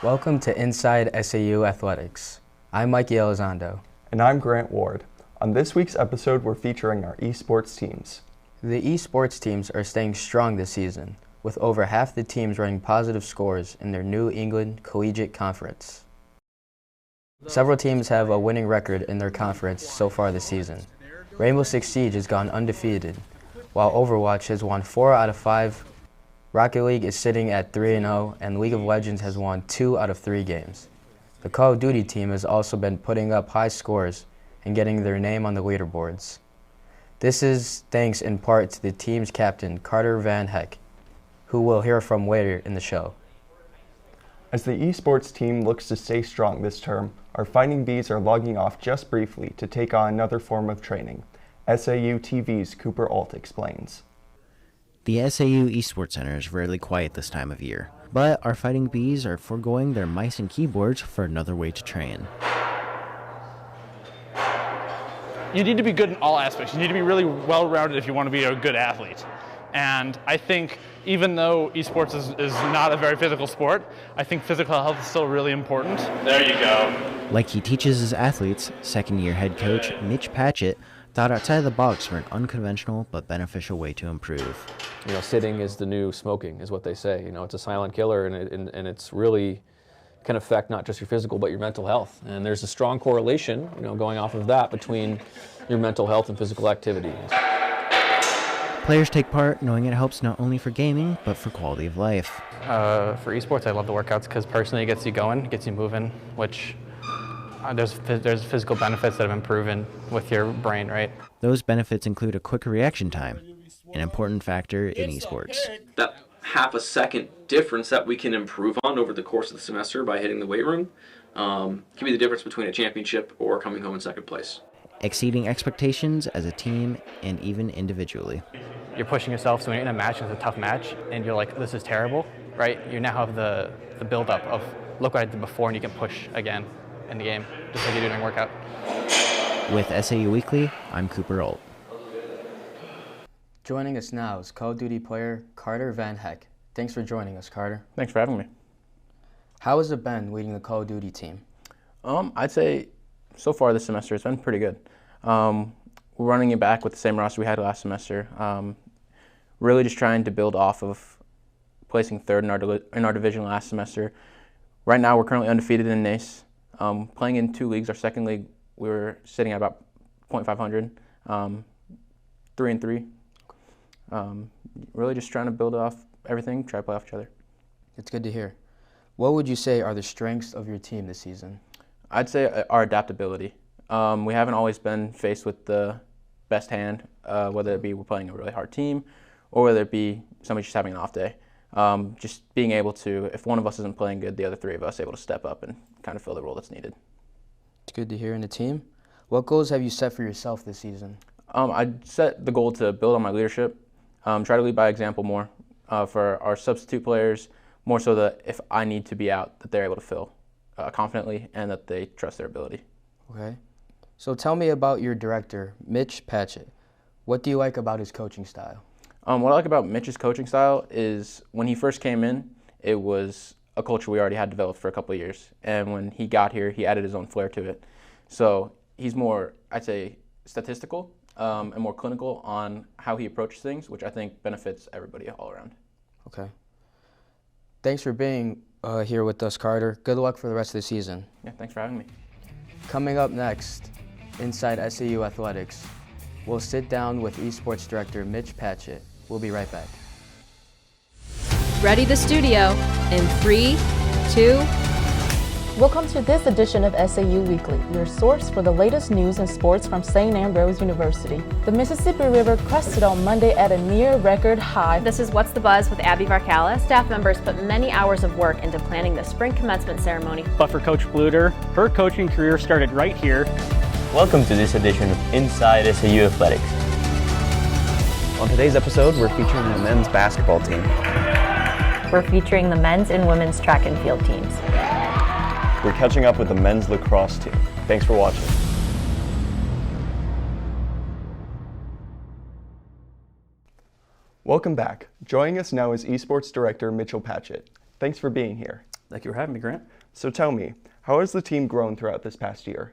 Welcome to Inside SAU Athletics. I'm Mikey Elizondo. And I'm Grant Ward. On this week's episode, we're featuring our esports teams. The esports teams are staying strong this season, with over half the teams running positive scores in their New England Collegiate Conference. Several teams have a winning record in their conference so far this season. Rainbow Six Siege has gone undefeated, while Overwatch has won 4 out of 5. Rocket League is sitting at 3-0, and League of Legends has won 2 out of 3 games. The Call of Duty team has also been putting up high scores and getting their name on the leaderboards. This is thanks in part to the team's captain, Carter Van Heck, who we'll hear from later in the show. As the esports team looks to stay strong this term, our Fighting Bees are logging off just briefly to take on another form of training. SAU TV's Cooper Alt explains. The SAU Esports Center is rarely quiet this time of year, but our Fighting Bees are foregoing their mice and keyboards for another way to train. You need to be good in all aspects. You need to be really well-rounded if you want to be a good athlete. And I think even though esports is not a very physical sport, I think physical health is still really important. There you go. Like he teaches his athletes, second-year head coach Mitch Patchett thought outside the box for an unconventional but beneficial way to improve. You know, sitting is the new smoking, is what they say. You know, it's a silent killer, and it's really can affect not just your physical but your mental health. And there's a strong correlation, you know, going off of that between your mental health and physical activity. Players take part knowing it helps not only for gaming but for quality of life. For esports, I love the workouts because personally it gets you going, gets you moving, which there's physical benefits that have been proven with your brain, right? Those benefits include a quicker reaction time, an important factor in esports. That half a second difference that we can improve on over the course of the semester by hitting the weight room can be the difference between a championship or coming home in second place. Exceeding expectations as a team and even individually. You're pushing yourself, so when you're in a match, it's a tough match, and you're like, this is terrible, right? You now have the build-up of, look what I did before, and you can push again in the game, just like you do during workout. With SAU Weekly, I'm Cooper Alt. Joining us now is Call of Duty player Carter Van Heck. Thanks for joining us, Carter. Thanks for having me. How has it been leading the Call of Duty team? I'd say so far this semester it's been pretty good. We're running it back with the same roster we had last semester. Really just trying to build off of placing third in our division last semester. Right now we're currently undefeated in NACE. Playing in 2 leagues. Our second league we were sitting at about .500, 3-3. Really just trying to build off everything, try to play off each other. It's good to hear. What would you say are the strengths of your team this season? I'd say our adaptability. We haven't always been faced with the best hand, whether it be we're playing a really hard team or whether it be somebody just having an off day. Just being able to, if one of us isn't playing good, the other 3 of us able to step up and kind of fill the role that's needed. It's good to hear in the team. What goals have you set for yourself this season? I set the goal to build on my leadership, try to lead by example more for our substitute players, more so that if I need to be out, that they're able to fill confidently and that they trust their ability. Okay. So tell me about your director, Mitch Patchett. What do you like about his coaching style? What I like about Mitch's coaching style is when he first came in, it was a culture we already had developed for a couple of years. And when he got here, he added his own flair to it. So he's more, I'd say, statistical and more clinical on how he approaches things, which I think benefits everybody all around. Okay. Thanks for being here with us, Carter. Good luck for the rest of the season. Yeah, thanks for having me. Coming up next, Inside SAU Athletics, we'll sit down with Esports Director Mitch Patchett. We'll be right back. Ready the studio in 3, 2. Welcome to this edition of SAU Weekly, your source for the latest news and sports from St. Ambrose University. The Mississippi River crested on Monday at a near record high. This is What's the Buzz with Abby Varkalis. Staff members put many hours of work into planning the spring commencement ceremony. But for Coach Bluter, her coaching career started right here. Welcome to this edition of Inside SAU Athletics. On today's episode, we're featuring the men's basketball team. We're featuring the men's and women's track and field teams. We're catching up with the men's lacrosse team. Thanks for watching. Welcome back. Joining us now is Esports Director Mitch Patchett. Thanks for being here. Thank you for having me, Grant. So tell me, how has the team grown throughout this past year?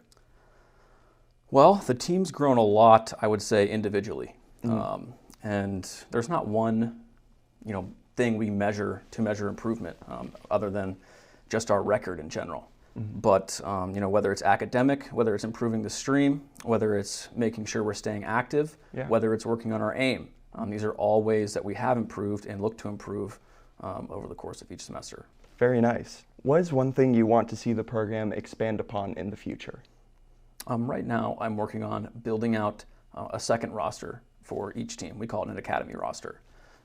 Well, the team's grown a lot, I would say, individually. And there's not one, thing we measure to measure improvement other than just our record in general. But, whether it's academic, whether it's improving the stream, whether it's making sure we're staying active, whether it's working on our aim, these are all ways that we have improved and look to improve over the course of each semester. Very nice. What is one thing you want to see the program expand upon in the future? Right now, I'm working on building out a second roster for each team. We call it an academy roster.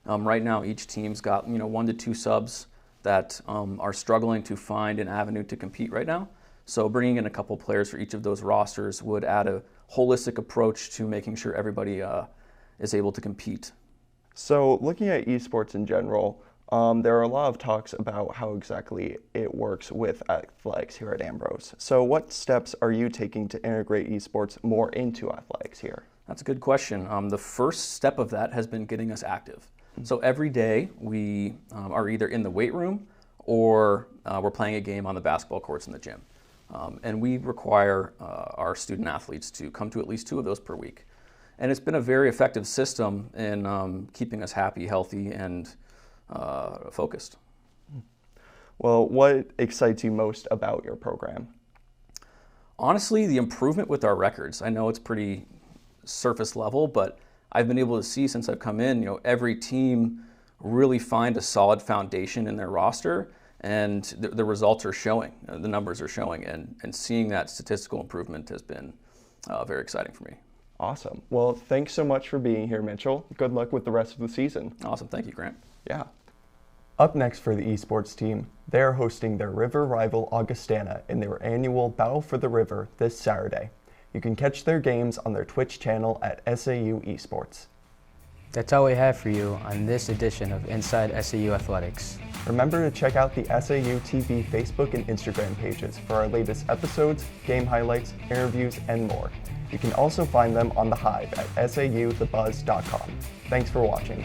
Right now, each team's got 1 to 2 subs that are struggling to find an avenue to compete right now. So bringing in a couple players for each of those rosters would add a holistic approach to making sure everybody is able to compete. So looking at esports in general, there are a lot of talks about how exactly it works with athletics here at Ambrose. So what steps are you taking to integrate esports more into athletics here? That's a good question. The first step of that has been getting us active. So every day we are either in the weight room or we're playing a game on the basketball courts in the gym. And we require our student athletes to come to at least 2 of those per week. And it's been a very effective system in keeping us happy, healthy, and focused. Well, what excites you most about your program? Honestly, the improvement with our records. I know it's pretty surface level, but I've been able to see since I've come in, every team really find a solid foundation in their roster, and the results are showing, the numbers are showing, and seeing that statistical improvement has been very exciting for me. Awesome. Well, thanks so much for being here, Mitchell. Good luck with the rest of the season. Awesome. Thank you, Grant. Yeah. Up next for the esports team, they are hosting their river rival Augustana in their annual Battle for the River this Saturday. You can catch their games on their Twitch channel at SAU Esports. That's all we have for you on this edition of Inside SAU Athletics. Remember to check out the SAU TV Facebook and Instagram pages for our latest episodes, game highlights, interviews, and more. You can also find them on The Hive at sauthebuzz.com. Thanks for watching.